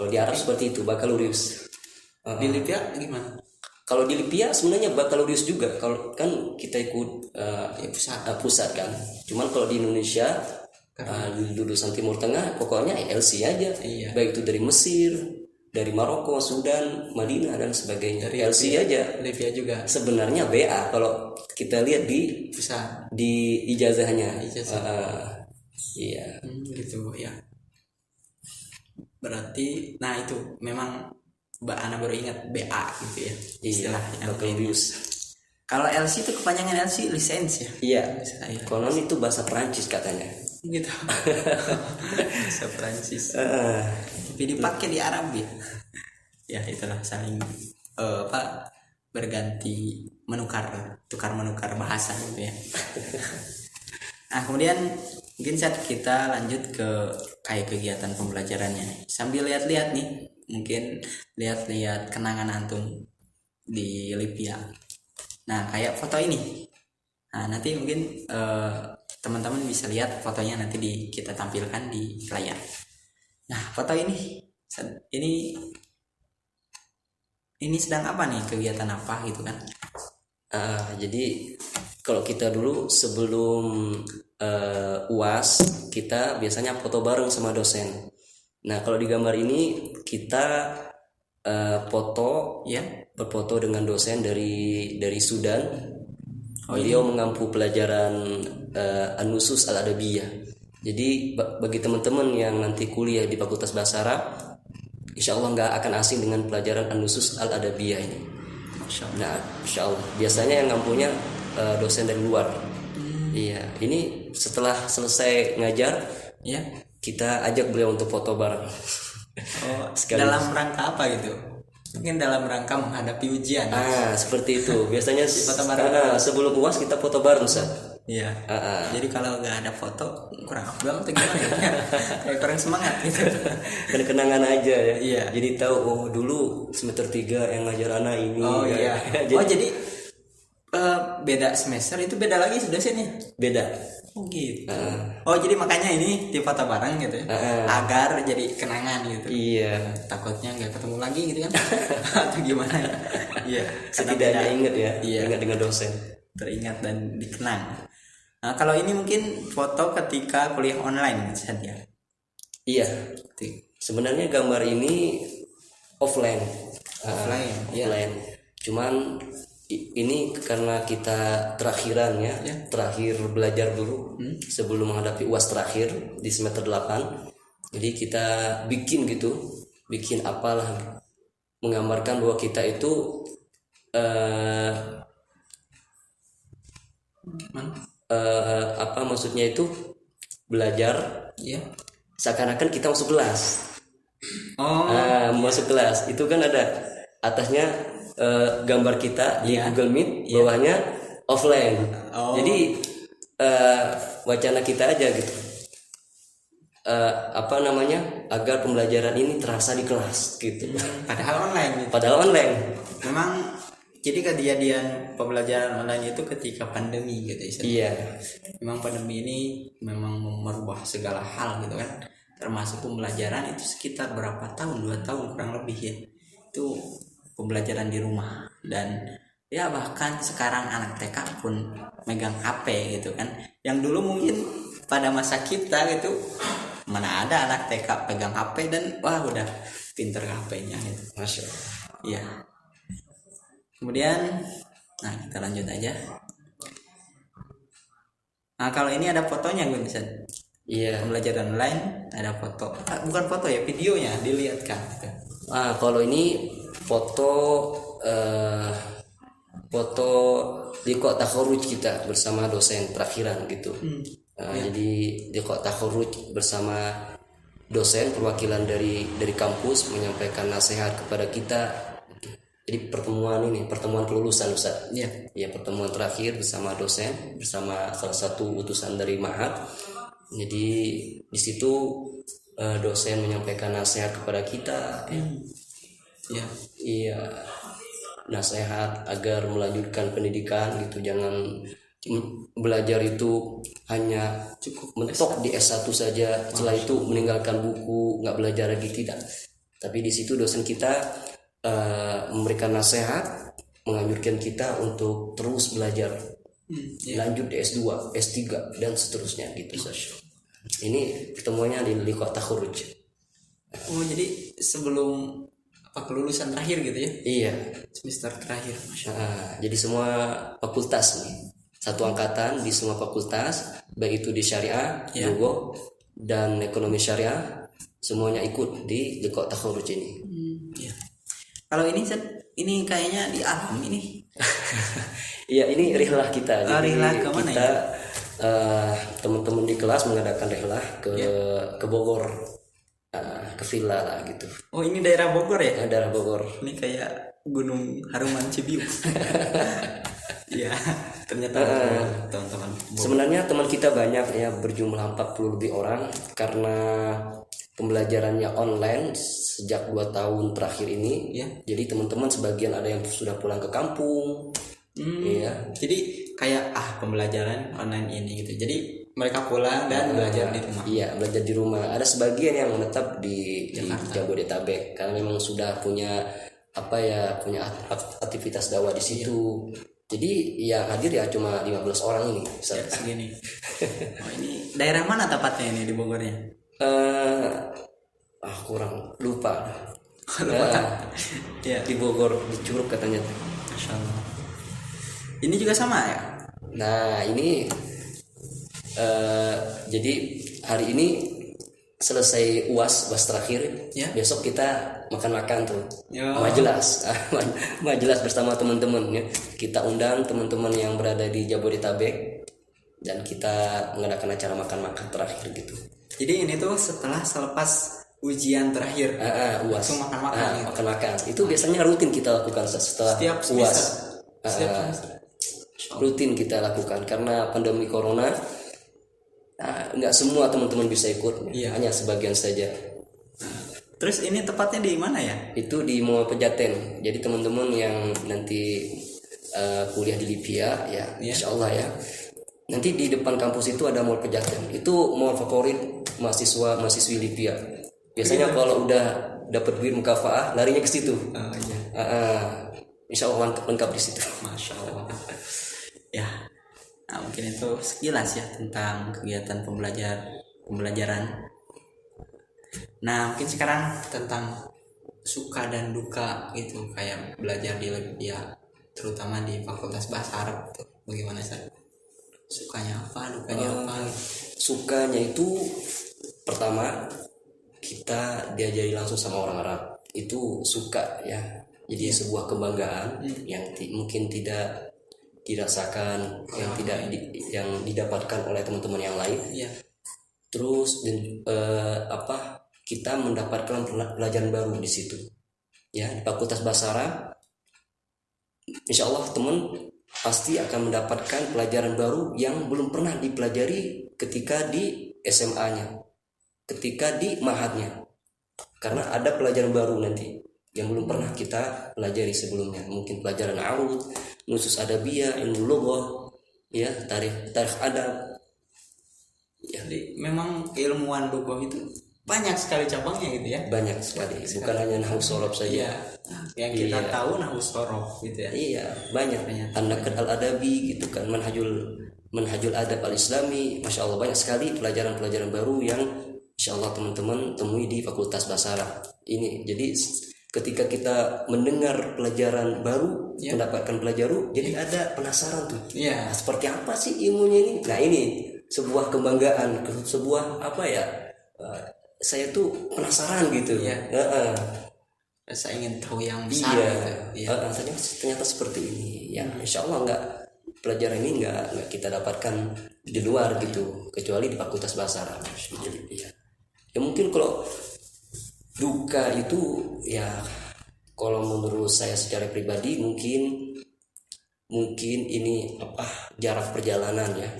Kalau di Arab seperti itu, bakalorius. Di Libya gimana? Kalau di Libya sebenarnya bakalorius juga. Kalau kan kita ikut pusat kan. Cuman kalau di Indonesia lulusan Timur Tengah pokoknya LC aja. Iya. Baik itu dari Mesir, dari Maroko, Sudan, Madinah dan sebagainya. Dari LC aja. Libya juga. Sebenarnya BA kalau kita lihat di Pusat. di ijazahnya. Iya. Gitu ya. Berarti nah itu memang Mbak Ana baru ingat BA gitu ya. Istilahnya. Bakalorius. Kalau LC itu kepanjangan LC lisensi ya. Iya. Iya. Konon itu bahasa Prancis katanya. Gitu. Bahasa Prancis. Tapi dipakai di Arab ya. Ya itulah saling berganti tukar menukar bahasa gitu ya. Nah kemudian mungkin saat kita lanjut ke kayak kegiatan pembelajarannya sambil lihat-lihat nih, mungkin lihat-lihat kenangan antum di Libya. Nah kayak foto ini, nah nanti mungkin teman-teman bisa lihat fotonya nanti kita tampilkan di layar. Nah foto ini sedang apa nih, kegiatan apa gitu kan? Jadi kalau kita dulu sebelum UAS kita biasanya foto bareng sama dosen. Nah kalau di gambar ini kita foto Ya. berfoto dengan dosen dari Sudan. Beliau mengampu pelajaran An-Nusus Al-Adabiyah. Jadi bagi teman-teman yang nanti kuliah di Fakultas Bahasa Arab, insya Allah nggak akan asing dengan pelajaran An-Nusus Al-Adabiyah ini. Nah, insya Allah biasanya yang ngampunya dosen dari luar. Iya, ini setelah selesai ngajar, Ya. kita ajak beliau untuk foto bareng. Dalam rangka apa gitu? Mungkin dalam rangka menghadapi ujian. Seperti itu. Biasanya Foto bareng. sebelum UAS kita foto bareng, Ustaz. Iya. Jadi kalau nggak ada foto kurang afdal atau gimana ya? Kayak kurang semangat gitu. Kan kenangan aja ya. Iya. Jadi tahu dulu semester 3 yang ngajar anak ini. Iya. Jadi beda semester itu beda lagi dosennya. Beda. Oh gitu. Jadi makanya ini di foto bareng gitu ya. Agar jadi kenangan gitu. Iya. Takutnya nggak ketemu lagi gitu kan. Atau gimana ya. Iya. Setidaknya ingat ya. Iya. Ingat dengan dosen. Teringat dan dikenang. Nah kalau ini mungkin foto ketika kuliah online saja. Iya. Sebenarnya gambar ini offline. Offline. Cuman ini karena kita terakhiran ya. Terakhir belajar dulu sebelum menghadapi UAS terakhir di semester 8. Jadi kita bikin apalah, menggambarkan bahwa kita itu maksudnya itu belajar seakan-akan kita masuk kelas. Masuk kelas itu kan ada atasnya gambar kita di Google Meet, bawahnya offline. Jadi wacana kita aja gitu, agar pembelajaran ini terasa di kelas gitu. Padahal online gitu. Padahal online. Memang jadi kejadian pembelajaran online itu ketika pandemi gitu ya. Iya. Memang pandemi ini memang merubah segala hal gitu kan. Termasuk pembelajaran itu sekitar berapa tahun, 2 tahun kurang lebih ya. Itu pembelajaran di rumah, dan ya bahkan sekarang anak TK pun megang HP gitu kan. Yang dulu mungkin pada masa kita gitu mana ada anak TK pegang HP dan wah udah pinter HP-nya gitu. Masya Allah. Iya. Kemudian kita lanjut aja. Nah kalau ini ada fotonya gue bisa. Iya. Pembelajaran online ada foto. Bukan foto ya, videonya dilihatkan. Kalau ini foto liqa takharuj kita bersama dosen terakhiran gitu. Jadi liqa takharuj bersama dosen perwakilan dari kampus menyampaikan nasihat kepada kita. Jadi pertemuan kelulusan Ustaz. Iya, pertemuan terakhir bersama dosen, bersama salah satu utusan dari Ma'had. Jadi di situ dosen menyampaikan nasihat kepada kita. Iya, nasihat agar melanjutkan pendidikan gitu, jangan belajar itu hanya cukup mentok di S1 saja, setelah itu meninggalkan buku, nggak belajar lagi, tidak. Tapi di situ dosen kita memberikan nasihat, menganjurkan kita untuk terus belajar, lanjut di S2, S3 dan seterusnya gitu. Ini ketemuannya di liqa takharuj. Oh, jadi sebelum kelulusan terakhir gitu ya? Iya. Semester terakhir. Jadi semua fakultas nih, satu angkatan di semua fakultas, baik itu di syariah, logo dan ekonomi syariah, semuanya ikut di liqa takharuj ini. Ya. Kalau ini kayaknya di alam ini. Iya, ini rihlah kita. Jadi rihlah kemana kita teman-teman di kelas mengadakan rihlah ke Bogor, ke villa lah gitu. Oh, ini daerah Bogor ya? Daerah Bogor. Ini kayak Gunung Haruman Cibiu. Iya, ternyata teman-teman. Sebenarnya teman kita banyak ya, berjumlah 40 lebih orang, karena pembelajarannya online sejak 2 tahun terakhir ini. Jadi teman-teman sebagian ada yang sudah pulang ke kampung. Iya. Jadi kayak pembelajaran online ini gitu. Jadi mereka pulang dan belajar di rumah. Iya, belajar di rumah. Ada sebagian yang menetap di Jabodetabek karena memang sudah punya punya aktivitas dakwah di situ. Jadi yang hadir ya cuma 15 orang ini. Segini. Oh, ini daerah mana tepatnya ini di Bogornya? Kurang lupa. Ya. Di Bogor, di Curug katanya. Masya Allah. Ini juga sama ya? Nah, ini jadi hari ini selesai UAS terakhir, besok kita makan-makan tuh. Majelis bersama teman-teman ya. Kita undang teman-teman yang berada di Jabodetabek dan kita mengadakan acara makan-makan terakhir gitu. Jadi ini tuh selepas ujian terakhir, UAS. Langsung makan-makan. Makan-makan. Itu biasanya rutin kita lakukan setelah UAS. Rutin kita lakukan karena pandemi corona. Nggak semua teman-teman bisa ikut, hanya sebagian saja. Terus ini tepatnya di mana ya? Itu di Mall Pejaten. Jadi teman-teman yang nanti kuliah di Libya ya, insya Allah ya. Nanti di depan kampus itu ada Mall Pejaten. Itu mall favorit mahasiswi Libya. Biasanya kalau udah dapat duit mukafaah, larinya ke situ. Insya Allah lengkap di situ. Masya Allah. Ya. Nah, mungkin itu sekilas ya tentang kegiatan pembelajaran. Nah, mungkin sekarang tentang suka dan duka gitu, kayak belajar di Libya, terutama di Fakultas Bahasa Arab. Bagaimana sih? Sukanya apa, dukanya apa? Sukanya itu pertama kita diajari langsung sama orang Arab. Itu suka ya. Jadi sebuah kebanggaan yang mungkin tidak dirasakan, yang didapatkan oleh teman-teman yang lain. Terus kita mendapatkan pelajaran baru di situ. Ya, di Fakultas Bahasa Arab, insya Allah teman pasti akan mendapatkan pelajaran baru yang belum pernah dipelajari ketika di SMA-nya, ketika di mahadnya. Karena ada pelajaran baru nanti yang belum pernah kita pelajari sebelumnya. Mungkin pelajaran arud, nusus adabiyah, ilmu lughah, ya, tarikh adab. Ya, jadi memang keilmuan lughah itu banyak sekali cabangnya gitu ya. Banyak sekali, bukan hanya nahwu shorof saja. Yang kita tahu nahwu shorof gitu ya. Iya, banyak. An-Naqd al-Adabi gitu kan, manhajul adab al-Islami. Masya Allah, banyak sekali pelajaran-pelajaran baru yang insya Allah teman-teman temui di Fakultas Bahasa Arab ini. Jadi ketika kita mendengar pelajaran baru, mendapatkan pelajaran, jadi ada penasaran tuh. Nah, seperti apa sih ilmunya ini? Nah, ini sebuah kebanggaan, sebuah saya tuh penasaran gitu. Saya ingin tahu yang besar. Ternyata seperti ini. Ya, insya Allah pelajaran ini nggak kita dapatkan di luar gitu, kecuali di Fakultas Bahasa Arab. Ya mungkin kalau duka itu ya, kalau menurut saya secara pribadi mungkin ini jarak perjalanan ya,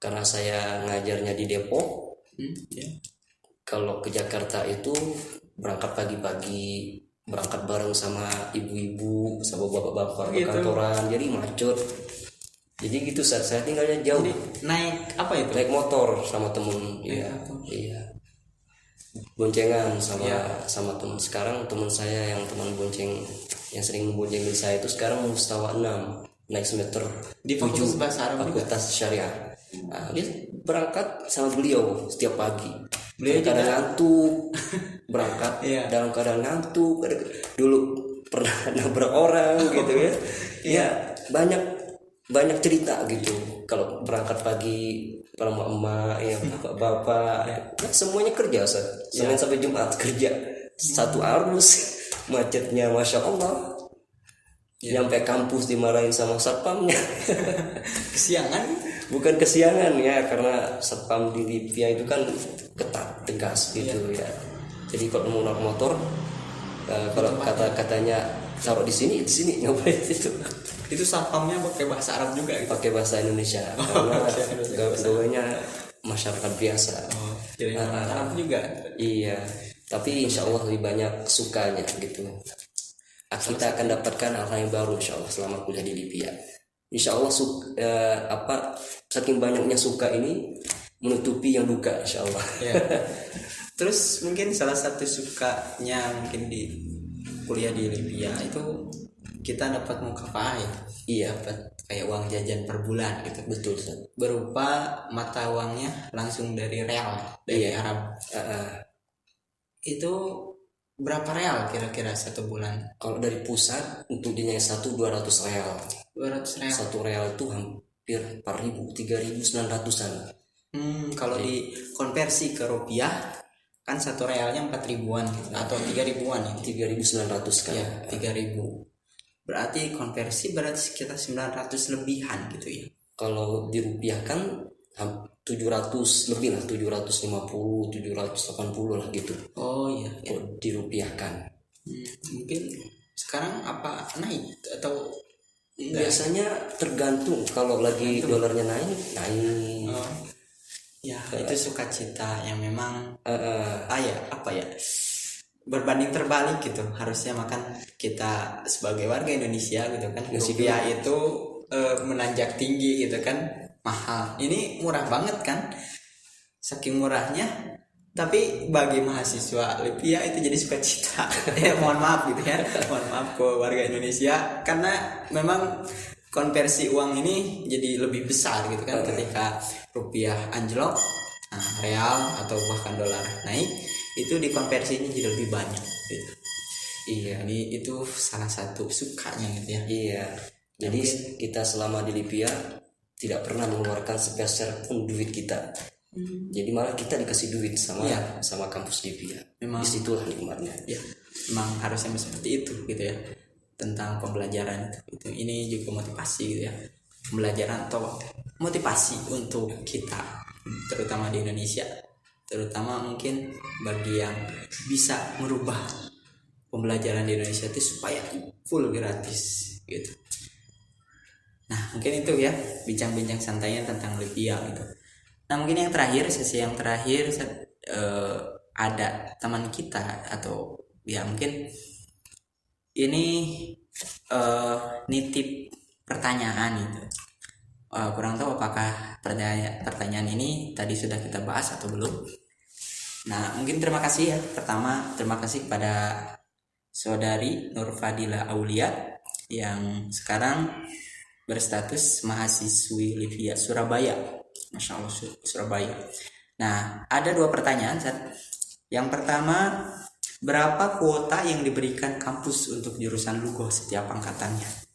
karena saya ngajarnya di Depok. Kalau ke Jakarta itu berangkat pagi-pagi, berangkat bareng sama ibu-ibu, sama bapak-bapak kantoran, jadi macet. Jadi gitu, saya tinggalnya jauh. Jadi naik apa itu? Naik motor sama temen. Iya. boncengan sama teman. Sekarang teman saya yang teman bonceng yang sering memboncengin saya itu sekarang mustawa 6, naik semester Di Fakultas Bahasa Arab juga? Fakultas Syariah. Nah, dia berangkat sama beliau setiap pagi. Beliau Dalam keadaan juga- ngantuk berangkat. Iya. Dalam keadaan ngantuk. Dulu pernah nabrak orang gitu ya. Ya banyak cerita gitu. Kalau berangkat pagi para emak ya bapak-bapak ya, semuanya kerja Senin sampai Jumat kerja. Satu arus macetnya masya Allah. Nyampe kampus dimarahin sama satpamnya. Kesiangan. Bukan kesiangan ya, karena satpam di Libya itu kan ketat tegas gitu ya. Jadi kalau mau naik motor kalau katanya taruh di sini ngapain itu. Itu satpamnya pakai bahasa Arab juga gitu. Pakai bahasa Indonesia karena pegawainya masyarakat biasa. Jadi Arab juga. Iya, tapi insya Allah lebih banyak sukanya gitu. Kita akan dapatkan hal yang baru insya Allah selama kuliah di Libya. Insya Allah saking banyaknya suka ini menutupi yang duka insya Allah. Ya. Terus mungkin salah satu sukanya mungkin di kuliah di Libya itu kita dapat mukafah ya. Iya, Dapat kayak uang jajan per bulan gitu. betul Ustaz. Berupa mata uangnya langsung dari real dari Iya. Arab. Itu berapa real kira-kira satu bulan? Kalau dari pusat untuk dinilai 200 real. 200 real. Satu real itu hampir 4.000, 3.900-an. Kalau dikonversi ke rupiah kan satu realnya 4.000-an gitu, atau 3.000-an ya. 3.900 kan. Ya, 3.000. Berarti konversi sekitar 900 lebihan gitu ya. Kalau dirupiahkan 700 lebih lah, 750, 780 lah gitu. Oh iya. Kalau dirupiahkan. Mungkin sekarang apa naik atau enggak? Biasanya tergantung, kalau lagi dolarnya naik. Oh. Ya, itu sukacita yang memang berbanding terbalik gitu. Harusnya makan kita sebagai warga Indonesia gitu kan. Rupiah itu menanjak tinggi gitu kan, mahal. Ini murah banget kan. Saking murahnya, tapi bagi mahasiswa Libya itu jadi sukacita. Mohon maaf gitu ya. Mohon maaf ke warga Indonesia karena memang konversi uang ini jadi lebih besar gitu kan ketika rupiah anjlok, real atau bahkan dolar naik, itu dikonversinya jadi lebih banyak gitu. Iya. Jadi itu salah satu sukanya gitu ya. Iya. Jadi kita selama di Libya tidak pernah mengeluarkan sepeser pun duit kita. Jadi malah kita dikasih duit sama kampus Libya. Memang disitulah nikmatnya. Ya, memang harusnya seperti itu gitu ya. Tentang pembelajaran itu. Ini juga motivasi gitu ya. Pembelajaran atau motivasi untuk kita terutama di Indonesia, terutama mungkin bagi yang bisa merubah pembelajaran di Indonesia itu supaya full gratis gitu. Nah, mungkin itu ya bincang-bincang santainya tentang Libya gitu. Nah, mungkin yang terakhir, sesi yang terakhir ada teman kita atau ya mungkin ini nitip pertanyaan gitu. Kurang tahu apakah pertanyaan ini tadi sudah kita bahas atau belum. Nah, mungkin terima kasih ya. Pertama, terima kasih kepada saudari Nur Fadila Aulia yang sekarang berstatus mahasiswi Libya Surabaya. Masya Allah, Surabaya. Nah, ada 2 pertanyaan. Yang pertama, berapa kuota yang diberikan kampus untuk jurusan Lugo setiap angkatannya?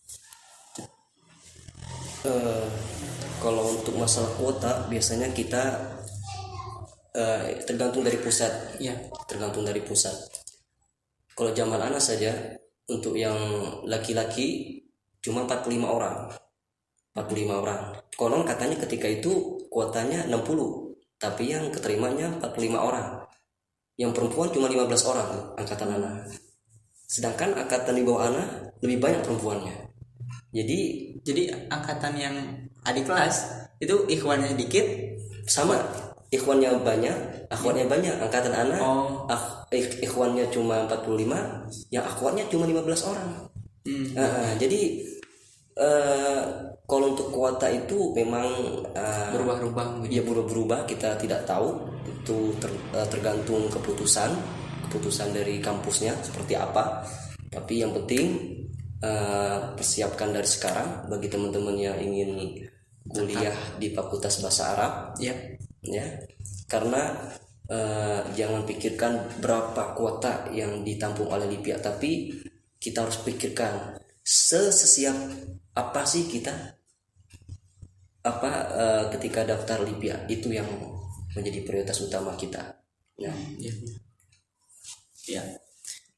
Kalau untuk masalah kuota biasanya kita tergantung dari pusat. Ya. Tergantung dari pusat. Kalau zaman anak saja untuk yang laki-laki cuma 45 orang. 45 orang. Konon katanya ketika itu kuotanya 60, tapi yang keterimanya 45 orang. Yang perempuan cuma 15 orang angkatan anak. Sedangkan angkatan di bawah anak lebih banyak perempuannya. Jadi angkatan yang adik kelas itu ikhwannya sedikit, sama ikhwannya banyak, akhwatnya banyak. Angkatan anak ikhwannya cuma 45, yang akhwatnya cuma 15 orang. Jadi Kalau untuk kuota itu memang berubah-ubah gitu. ya berubah-berubah, kita tidak tahu itu tergantung keputusan dari kampusnya seperti apa. Tapi yang penting persiapkan dari sekarang bagi teman-teman yang ingin kuliah di Fakultas Bahasa Arab Ya. Karena jangan pikirkan berapa kuota yang ditampung oleh LIPIA, tapi kita harus pikirkan sesiap apa sih kita ketika daftar LIPIA, itu yang menjadi prioritas utama kita. Ya.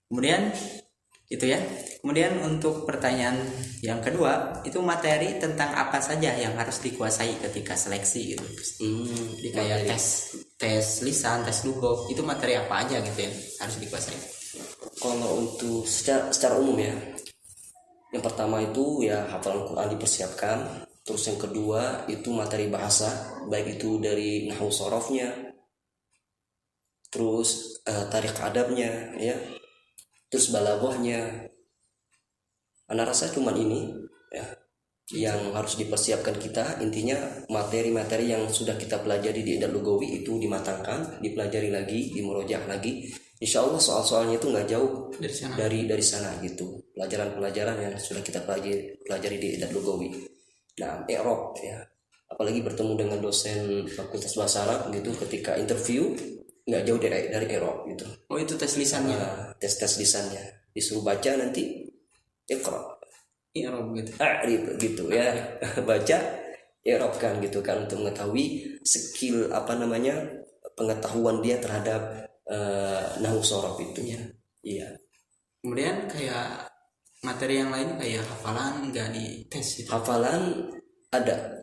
Kemudian itu ya. Kemudian untuk pertanyaan yang kedua, itu materi tentang apa saja yang harus dikuasai ketika seleksi gitu. Jadi kayak tes lisan, tes lugah, itu materi apa aja gitu ya harus dikuasai. Kalau untuk secara umum ya, yang pertama itu ya hafalan Quran dipersiapkan. Terus yang kedua itu materi bahasa, baik itu dari nahwu sorofnya, terus tarikh adabnya ya, terus balaghahnya. Ana rasa cuman ini ya yang harus dipersiapkan kita. Intinya materi-materi yang sudah kita pelajari di I'dad Lugawi itu dimatangkan, dipelajari lagi, dimurojaah lagi. Insya Allah soal-soalnya itu nggak jauh dari sana gitu. Pelajaran-pelajaran yang sudah kita pelajari di I'dad Lugawi. Nah, i'rab ya, apalagi bertemu dengan dosen Fakultas Bahasa Arab gitu, ketika interview nggak jauh dari i'rab gitu. Oh, itu tes lisannya. Tes lisannya disuruh baca, nanti iqra i'rab gitu. Gitu ya. Baca i'rabkan gitu kan, untuk mengetahui skill pengetahuan dia terhadap nahwu sorof itu ya. Iya. Kemudian kayak materi yang lain kayak hafalan nggak dites gitu. Hafalan ada.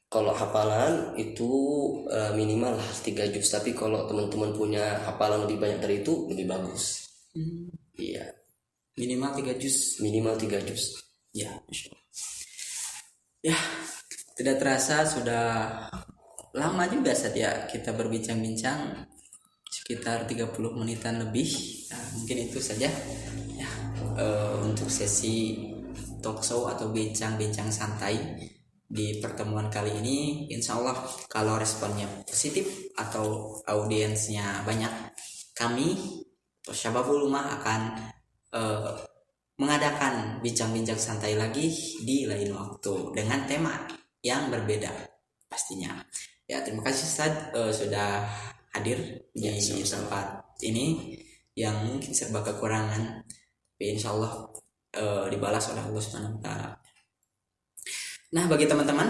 Kalau hafalan itu minimal lah 3 juz, tapi kalau teman-teman punya hafalan lebih banyak dari itu lebih bagus. Iya. Minimal 3 juz. Ya. Ya, tidak terasa sudah lama juga saja kita berbincang-bincang, sekitar 30 menitan lebih. Nah, mungkin itu saja ya untuk sesi talk show atau bincang-bincang santai di pertemuan kali ini. Insya Allah kalau responnya positif atau audiensnya banyak, kami Syababul Ummah akan mengadakan bincang-bincang santai lagi di lain waktu dengan tema yang berbeda pastinya. Ya, terima kasih Ustaz sudah hadir di tempat ini yang mungkin serba kekurangan, tapi insya Allah dibalas oleh Allah Subhanahu wa Ta'ala. Nah, bagi teman-teman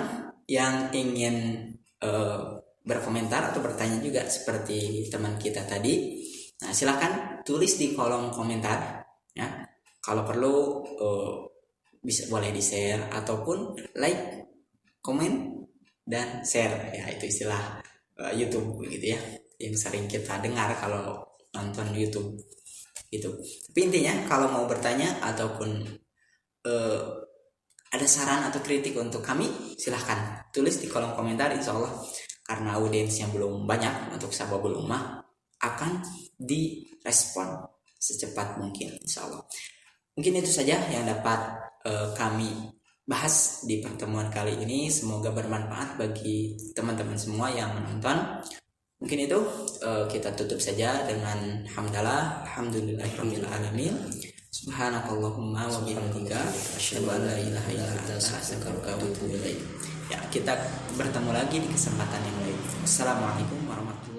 yang ingin berkomentar atau bertanya juga seperti teman kita tadi, nah silakan tulis di kolom komentar ya. Kalau perlu bisa boleh di share ataupun like, komen dan share ya, itu istilah YouTube gitu ya, yang sering kita dengar kalau nonton YouTube gitu. Tapi intinya kalau mau bertanya ataupun ada saran atau kritik untuk kami, silahkan tulis di kolom komentar. Insya Allah karena audiensnya belum banyak untuk Syababul Ummah akan direspon secepat mungkin insya Allah. Mungkin itu saja yang dapat kami bahas di pertemuan kali ini. Semoga bermanfaat bagi teman-teman semua yang menonton. Mungkin itu kita tutup saja dengan hamdalah, alhamdulillahirabbil alamin. Subhanakallahumma wa bihamdika asyhadu an la ilaha illa anta astaghfiruka wa atubu ilaik. Ya, kita bertemu lagi di kesempatan yang lain. Assalamualaikum warahmatullahi wabarakatuh.